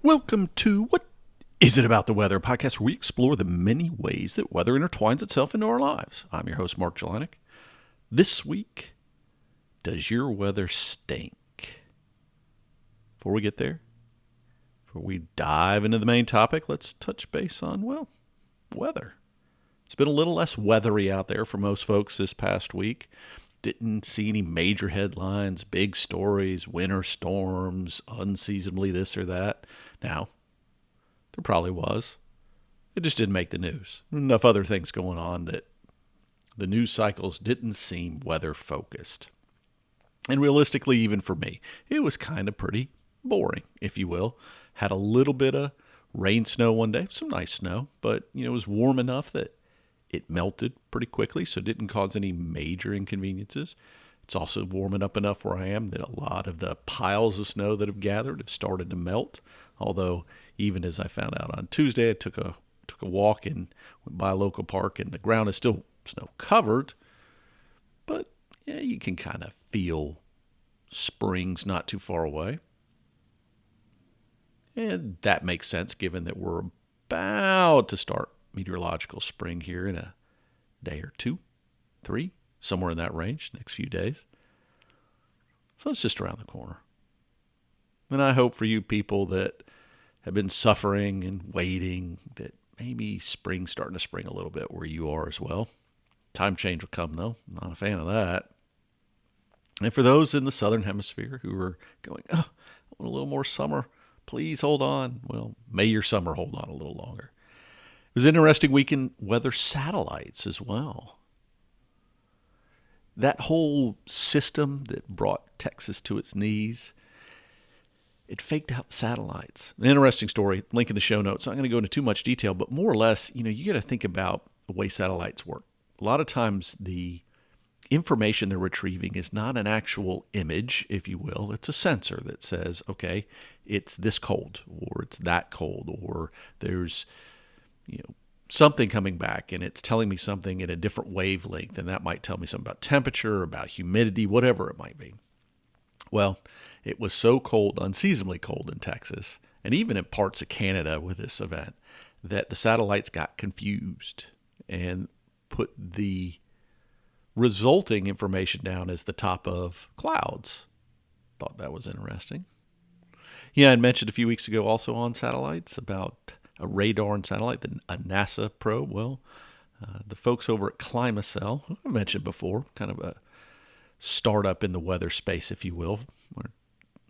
Welcome to What Is It About the Weather, podcast where we explore the many ways that weather intertwines itself into our lives. I'm your host, Mark Jelenic. This week, does your weather stink? Before we get there, before we dive into the main topic, let's touch base on, weather. It's been a little less weathery out there for most folks this past week. Didn't see any major headlines, big stories, winter storms, unseasonably this or that. Now, there probably was. It just didn't make the news. Enough other things going on that the news cycles didn't seem weather focused. And realistically, even for me, it was kind of pretty boring, if you will. Had a little bit of rain, snow one day, some nice snow, but it was warm enough that it melted pretty quickly, so it didn't cause any major inconveniences. It's also warming up enough where I am that a lot of the piles of snow that have gathered have started to melt. Although, even as I found out on Tuesday, I took a walk and went by a local park, and the ground is still snow covered. But yeah, you can kind of feel spring's not too far away. And that makes sense given that we're about to start meteorological spring here in a day or two, 3, somewhere in that range, next few days. So it's just around the corner. And I hope for you people that have been suffering and waiting that maybe spring's starting to spring a little bit where you are as well. Time change will come, though. I'm not a fan of that. And for those in the southern hemisphere who are going, I want a little more summer, please hold on. Well, may your summer hold on a little longer. It was an interesting week in weather satellites as well. That whole system that brought Texas to its knees, it faked out the satellites. An interesting story, link in the show notes. I'm not going to go into too much detail, but more or less, you got to think about the way satellites work. A lot of times the information they're retrieving is not an actual image, if you will. It's a sensor that says, okay, it's this cold, or it's that cold, or there's something coming back and it's telling me something at a different wavelength, and that might tell me something about temperature, about humidity, whatever it might be. Well, it was so cold, unseasonably cold in Texas, and even in parts of Canada with this event, that the satellites got confused and put the resulting information down as the top of clouds. Thought that was interesting. Yeah, I mentioned a few weeks ago also on satellites about a radar and satellite, a NASA probe. Well, the folks over at Climacell, who I mentioned before, kind of a startup in the weather space, if you will. We're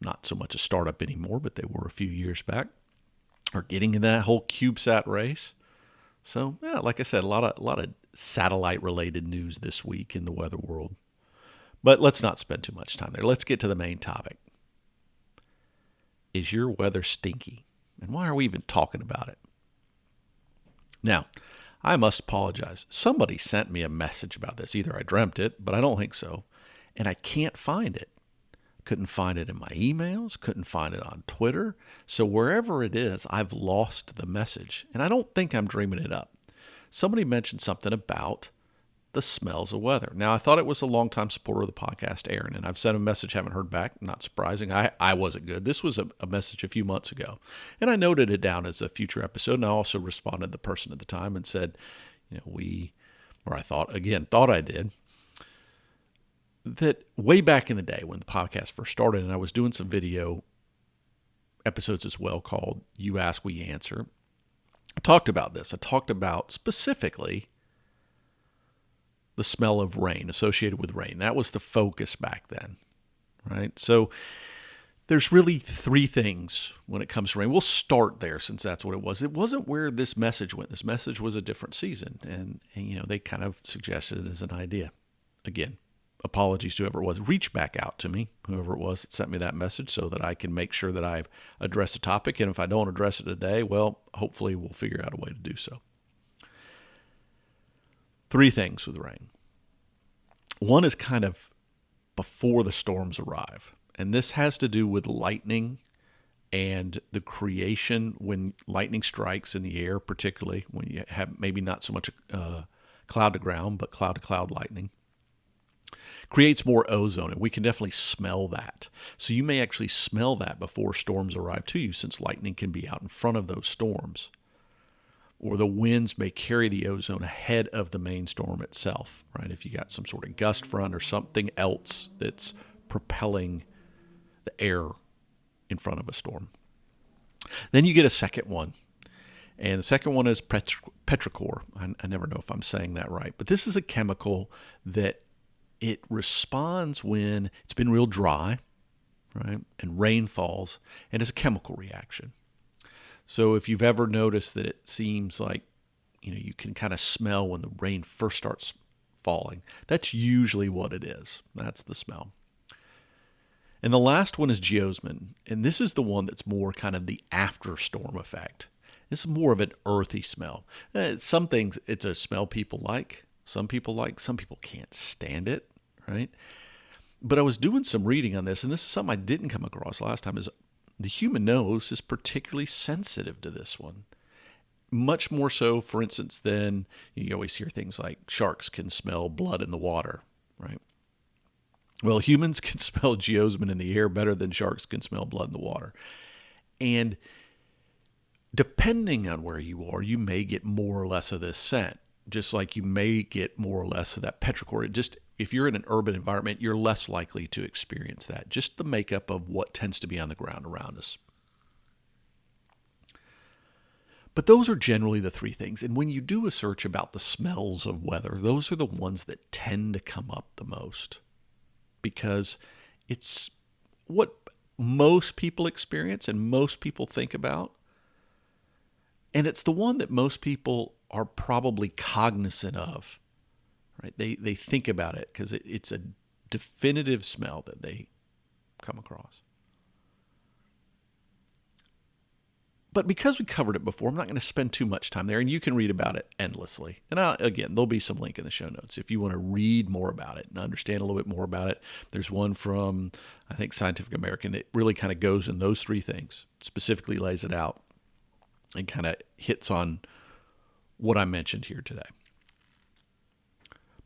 not so much a startup anymore, but they were a few years back, are getting in that whole CubeSat race. So, yeah, like I said, a lot of satellite-related news this week in the weather world. But let's not spend too much time there. Let's get to the main topic. Is your weather stinky? And why are we even talking about it? Now, I must apologize. Somebody sent me a message about this. Either I dreamt it, but I don't think so. And I can't find it. Couldn't find it in my emails. Couldn't find it on Twitter. So wherever it is, I've lost the message. And I don't think I'm dreaming it up. Somebody mentioned something about the smells of weather. Now, I thought it was a longtime supporter of the podcast, Aaron, and I've sent a message, haven't heard back. Not surprising. I wasn't good. This was a message a few months ago, and I noted it down as a future episode, and I also responded to the person at the time and said, I thought I did, that way back in the day when the podcast first started, and I was doing some video episodes as well called You Ask, We Answer, I talked about this. I talked about specifically the smell of rain associated with rain. That was the focus back then, right? So there's really 3 things when it comes to rain. We'll start there since that's what it was. It wasn't where this message went. This message was a different season, and they kind of suggested it as an idea. Again, apologies to whoever it was. Reach back out to me, whoever it was that sent me that message, so that I can make sure that I've addressed the topic. And if I don't address it today, well, hopefully we'll figure out a way to do so. 3 things with rain. One is kind of before the storms arrive, and this has to do with lightning and the creation when lightning strikes in the air, particularly when you have maybe not so much cloud to ground, but cloud to cloud lightning. creates more ozone, and we can definitely smell that. So you may actually smell that before storms arrive to you, since lightning can be out in front of those storms. Or the winds may carry the ozone ahead of the main storm itself, right? If you got some sort of gust front or something else that's propelling the air in front of a storm. Then you get a second one. And the second one is petrichor. I never know if I'm saying that right. But this is a chemical that it responds when it's been real dry, right? And rain falls, and it's a chemical reaction. So if you've ever noticed that it seems like, you can kind of smell when the rain first starts falling, that's usually what it is. That's the smell. And the last one is geosmin, and this is the one that's more kind of the after storm effect. It's more of an earthy smell. Some things, it's a smell people like. Some people can't stand it, right? But I was doing some reading on this, and this is something I didn't come across last time, is the human nose is particularly sensitive to this one. Much more so, for instance, than you always hear things like sharks can smell blood in the water, right? Well, humans can smell geosmin in the air better than sharks can smell blood in the water. And depending on where you are, you may get more or less of this scent, just like you may get more or less of that petrichor. If you're in an urban environment, you're less likely to experience that. Just the makeup of what tends to be on the ground around us. But those are generally the three things. And when you do a search about the smells of weather, those are the ones that tend to come up the most, because it's what most people experience and most people think about. And it's the one that most people are probably cognizant of, right? They think about it because it's a definitive smell that they come across. But because we covered it before, I'm not going to spend too much time there, and you can read about it endlessly. And again, there'll be some link in the show notes if you want to read more about it and understand a little bit more about it. There's one from, I think, Scientific American. It really kind of goes in those three things, specifically lays it out, and kind of hits on what I mentioned here today.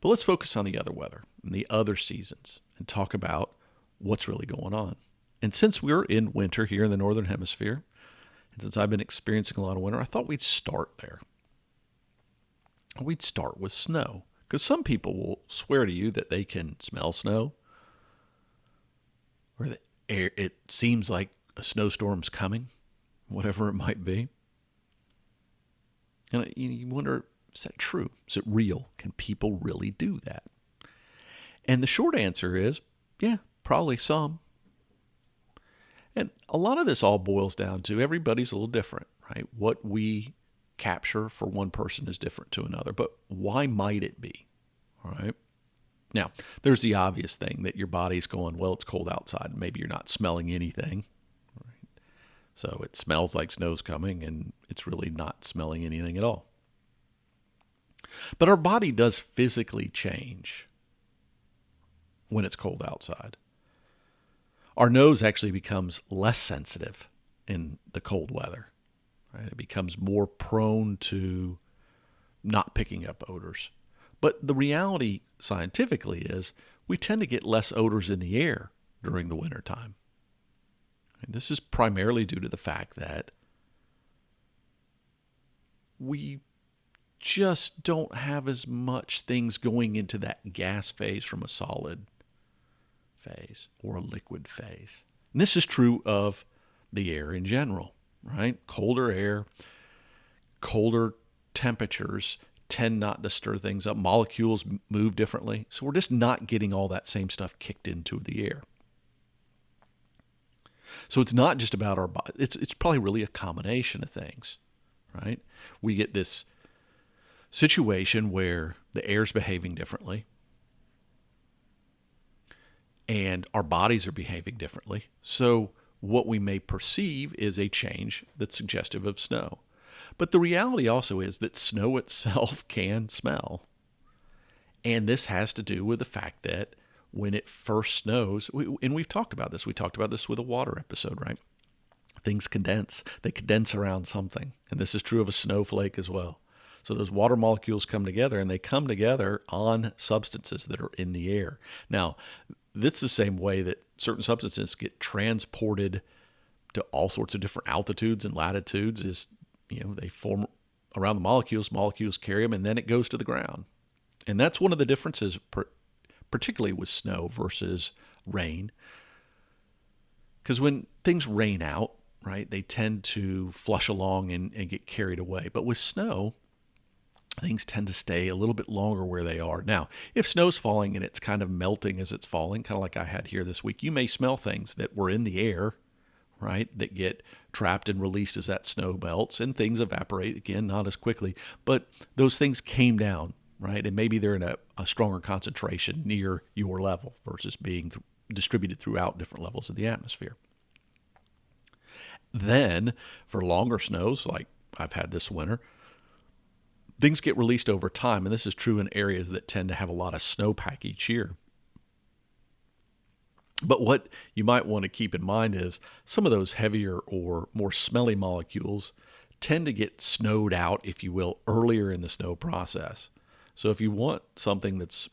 But let's focus on the other weather and the other seasons and talk about what's really going on. And since we're in winter here in the Northern Hemisphere, and since I've been experiencing a lot of winter, I thought we'd start there. We'd start with snow, because some people will swear to you that they can smell snow, or that it seems like a snowstorm's coming, whatever it might be. And you wonder, is that true? Is it real? Can people really do that? And the short answer is, yeah, probably some. And a lot of this all boils down to everybody's a little different, right? What we capture for one person is different to another. But why might it be? All right. Now, there's the obvious thing that your body's going, well, it's cold outside. Maybe you're not smelling anything. Right? So it smells like snow's coming, and it's really not smelling anything at all. But our body does physically change when it's cold outside. Our nose actually becomes less sensitive in the cold weather. Right? It becomes more prone to not picking up odors. But the reality scientifically is we tend to get less odors in the air during the wintertime. And this is primarily due to the fact that we just don't have as much things going into that gas phase from a solid phase or a liquid phase. And this is true of the air in general, right? Colder air, colder temperatures tend not to stir things up. Molecules move differently. So we're just not getting all that same stuff kicked into the air. So it's not just about our body. It's probably really a combination of things, right? We get this situation where the air's behaving differently, and our bodies are behaving differently. So what we may perceive is a change that's suggestive of snow. But the reality also is that snow itself can smell. And this has to do with the fact that when it first snows, and we've talked about this. We talked about this with a water episode, right? Things condense. They condense around something. And this is true of a snowflake as well. So those water molecules come together, and they come together on substances that are in the air. Now, this is the same way that certain substances get transported to all sorts of different altitudes and latitudes. Is, they form around the molecules carry them, and then it goes to the ground. And that's one of the differences, particularly with snow versus rain. Because when things rain out, right, they tend to flush along and get carried away. But with snow, things tend to stay a little bit longer where they are. Now, if snow's falling and it's kind of melting as it's falling, kind of like I had here this week, you may smell things that were in the air, right, that get trapped and released as that snow melts, and things evaporate, again, not as quickly. But those things came down, right, and maybe they're in a stronger concentration near your level versus being distributed throughout different levels of the atmosphere. Then, for longer snows, like I've had this winter, things get released over time, and this is true in areas that tend to have a lot of snowpack each year. But what you might want to keep in mind is some of those heavier or more smelly molecules tend to get snowed out, if you will, earlier in the snow process. So if you want something that's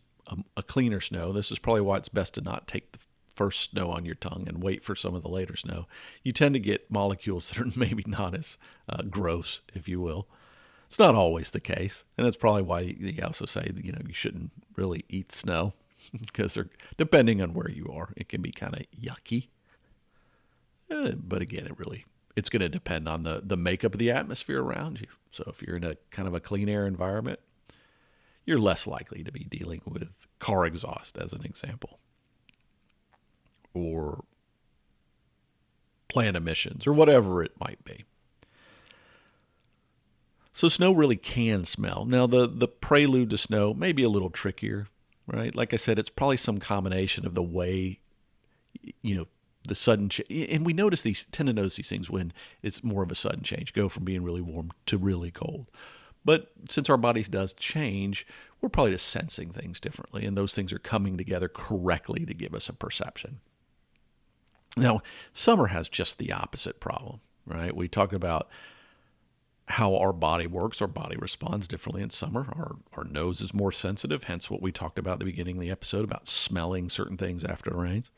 a cleaner snow, this is probably why it's best to not take the first snow on your tongue and wait for some of the later snow. You tend to get molecules that are maybe not as gross, if you will. It's not always the case, and that's probably why you also say you shouldn't really eat snow, because depending on where you are, it can be kind of yucky. But again, it's going to depend on the makeup of the atmosphere around you. So if you're in a kind of a clean air environment, you're less likely to be dealing with car exhaust, as an example, or plant emissions, or whatever it might be. So snow really can smell. Now, the prelude to snow may be a little trickier, right? Like I said, it's probably some combination of the way, the sudden and we tend to notice these things when it's more of a sudden change, go from being really warm to really cold. But since our bodies does change, we're probably just sensing things differently, and those things are coming together correctly to give us a perception. Now, summer has just the opposite problem, right? We talked about how our body works. Our body responds differently in summer. Our nose is more sensitive, hence what we talked about at the beginning of the episode about smelling certain things after it rains.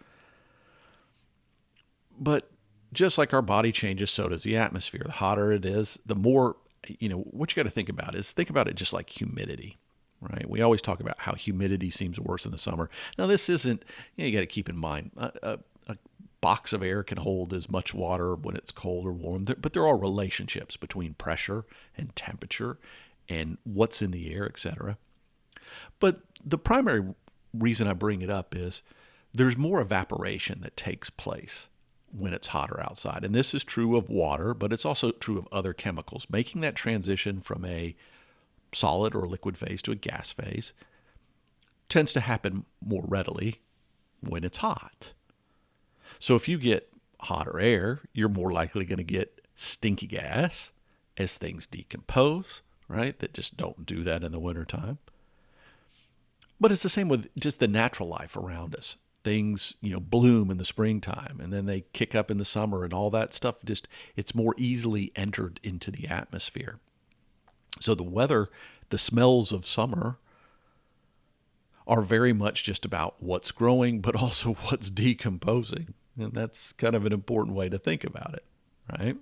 But just like our body changes, so does the atmosphere. The hotter it is, the more, what you got to think about it just like humidity, right? We always talk about how humidity seems worse in the summer. Now, this isn't, you got to keep in mind, a box of air can hold as much water when it's cold or warm, but there are relationships between pressure and temperature and what's in the air, etc. But the primary reason I bring it up is there's more evaporation that takes place when it's hotter outside. And this is true of water, but it's also true of other chemicals. Making that transition from a solid or liquid phase to a gas phase tends to happen more readily when it's hot. So if you get hotter air, you're more likely going to get stinky gas as things decompose, right? That just don't do that in the wintertime. But it's the same with just the natural life around us. Things, bloom in the springtime, and then they kick up in the summer, and all that stuff, it's more easily entered into the atmosphere. So the weather, the smells of summer are very much just about what's growing, but also what's decomposing. And that's kind of an important way to think about it, right?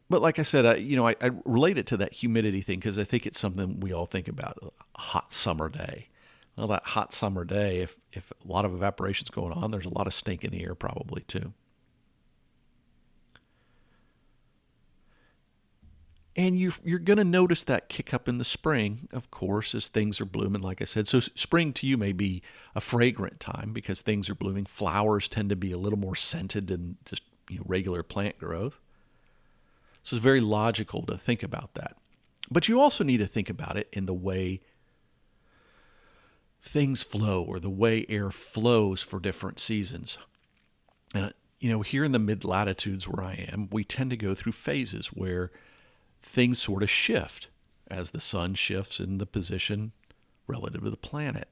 But like I said, I relate it to that humidity thing because I think it's something we all think about, a hot summer day. Well, that hot summer day, if a lot of evaporation's going on, there's a lot of stink in the air probably too. And you're going to notice that kick up in the spring, of course, as things are blooming, like I said. So spring to you may be a fragrant time because things are blooming. Flowers tend to be a little more scented than just regular plant growth. So it's very logical to think about that. But you also need to think about it in the way things flow or the way air flows for different seasons. And, here in the mid-latitudes where I am, we tend to go through phases where things sort of shift as the sun shifts in the position relative to the planet.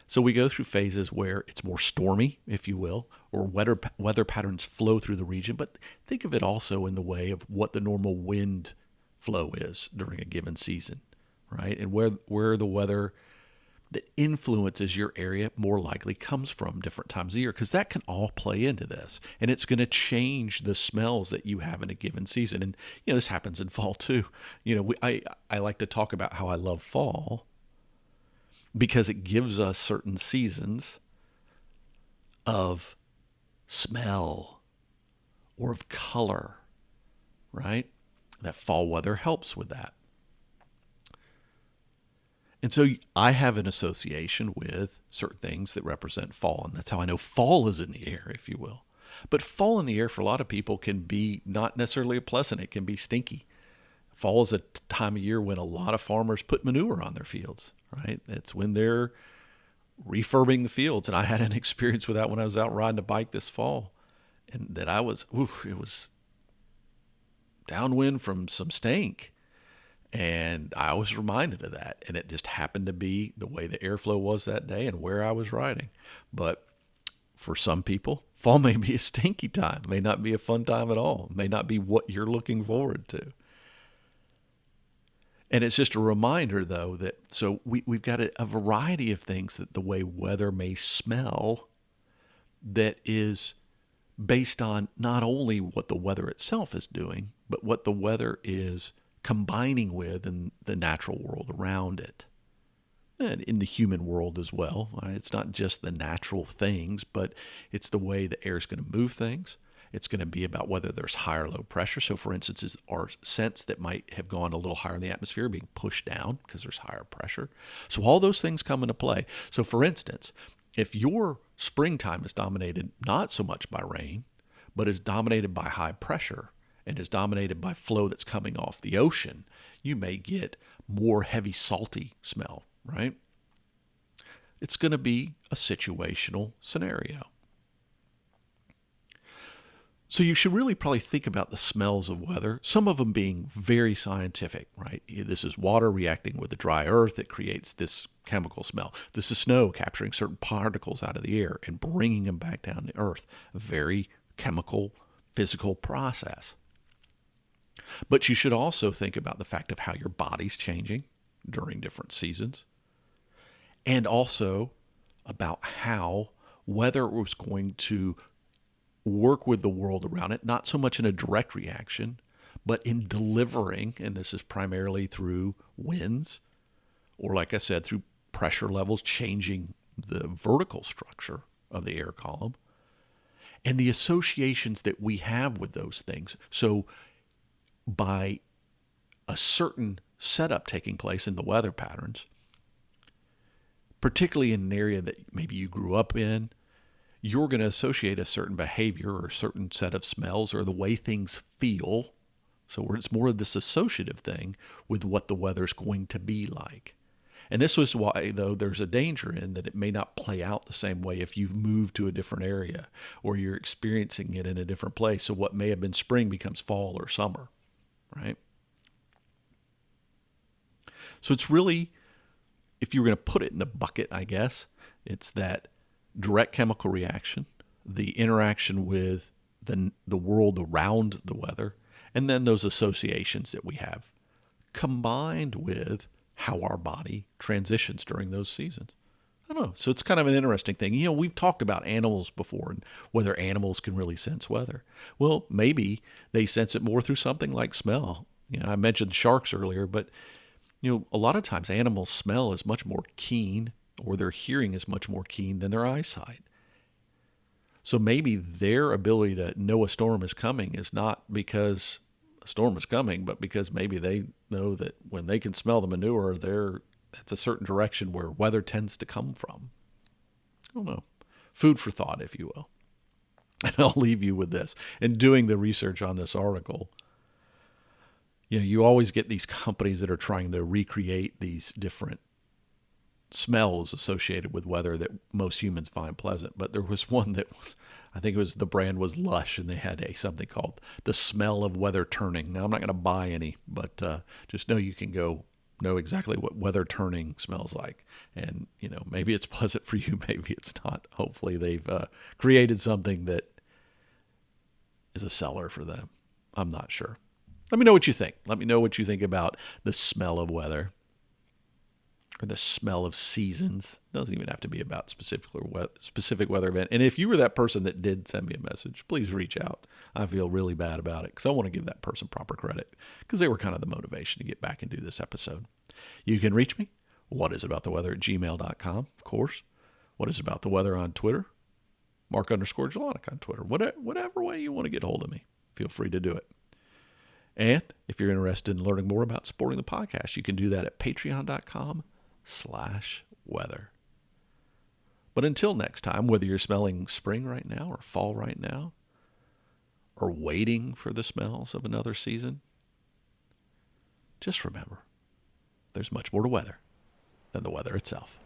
So we go through phases where it's more stormy, if you will, or weather patterns flow through the region. But think of it also in the way of what the normal wind flow is during a given season, right? And where the weather that influences your area more likely comes from different times of year, because that can all play into this, and it's going to change the smells that you have in a given season. And this happens in fall too. I like to talk about how I love fall because it gives us certain seasons of smell or of color, right? That fall weather helps with that. And so I have an association with certain things that represent fall, and that's how I know fall is in the air, if you will. But fall in the air for a lot of people can be not necessarily pleasant. It can be stinky. Fall is a time of year when a lot of farmers put manure on their fields, right? It's when they're refurbing the fields. And I had an experience with that when I was out riding a bike this fall, and that it was downwind from some stink. And I was reminded of that. And it just happened to be the way the airflow was that day and where I was riding. But for some people, fall may be a stinky time. It may not be a fun time at all. It may not be what you're looking forward to. And it's just a reminder, though, that so we've got a variety of things that the way weather may smell that is based on not only what the weather itself is doing, but what the weather is combining with in the natural world around it, and in the human world as well. Right? It's not just the natural things, but it's the way the air is going to move things. It's going to be about whether there's high or low pressure. So, for instance, is our scents that might have gone a little higher in the atmosphere being pushed down because there's higher pressure. So all those things come into play. So, for instance, if your springtime is dominated not so much by rain, but is dominated by high pressure, and is dominated by flow that's coming off the ocean, you may get more heavy, salty smell, right? It's going to be a situational scenario. So you should really probably think about the smells of weather, some of them being very scientific, right? This is water reacting with the dry earth that creates this chemical smell. This is snow capturing certain particles out of the air and bringing them back down to earth. A very chemical, physical process. But you should also think about the fact of how your body's changing during different seasons, and also about how weather was going to work with the world around it, not so much in a direct reaction, but in delivering, and this is primarily through winds, or like I said, through pressure levels changing the vertical structure of the air column, and the associations that we have with those things. So by a certain setup taking place in the weather patterns, particularly in an area that maybe you grew up in, you're going to associate a certain behavior or a certain set of smells or the way things feel. So it's more of this associative thing with what the weather's going to be like. And this was why, though, there's a danger in that it may not play out the same way if you've moved to a different area or you're experiencing it in a different place. So what may have been spring becomes fall or summer. Right? So it's really, if you were going to put it in a bucket, I guess, it's that direct chemical reaction, the interaction with the world around the weather, and then those associations that we have, combined with how our body transitions during those seasons. I don't know. So it's kind of an interesting thing. We've talked about animals before and whether animals can really sense weather. Well, maybe they sense it more through something like smell. I mentioned sharks earlier, but a lot of times animals' smell is much more keen, or their hearing is much more keen than their eyesight. So maybe their ability to know a storm is coming is not because a storm is coming, but because maybe they know that when they can smell the manure, that's a certain direction where weather tends to come from. I don't know. Food for thought, if you will. And I'll leave you with this. In doing the research on this article, you always get these companies that are trying to recreate these different smells associated with weather that most humans find pleasant. But there was one that was, I think the brand was Lush, and they had something called the smell of weather turning. Now, I'm not going to buy any, but just know you can go know exactly what weather turning smells like. And, maybe it's pleasant for you, maybe it's not. Hopefully they've created something that is a seller for them. I'm not sure. Let me know what you think. Let me know what you think about the smell of weather or the smell of seasons. It doesn't even have to be about specific weather event. And if you were that person that did send me a message, please reach out. I feel really bad about it because I want to give that person proper credit because they were kind of the motivation to get back and do this episode. You can reach me, whatisabouttheweather@gmail.com, of course. What is about the weather on Twitter? Mark_Jelonic on Twitter. Whatever way you want to get hold of me, feel free to do it. And if you're interested in learning more about supporting the podcast, you can do that at patreon.com/weather. But until next time, whether you're smelling spring right now or fall right now, or waiting for the smells of another season, just remember, there's much more to weather than the weather itself.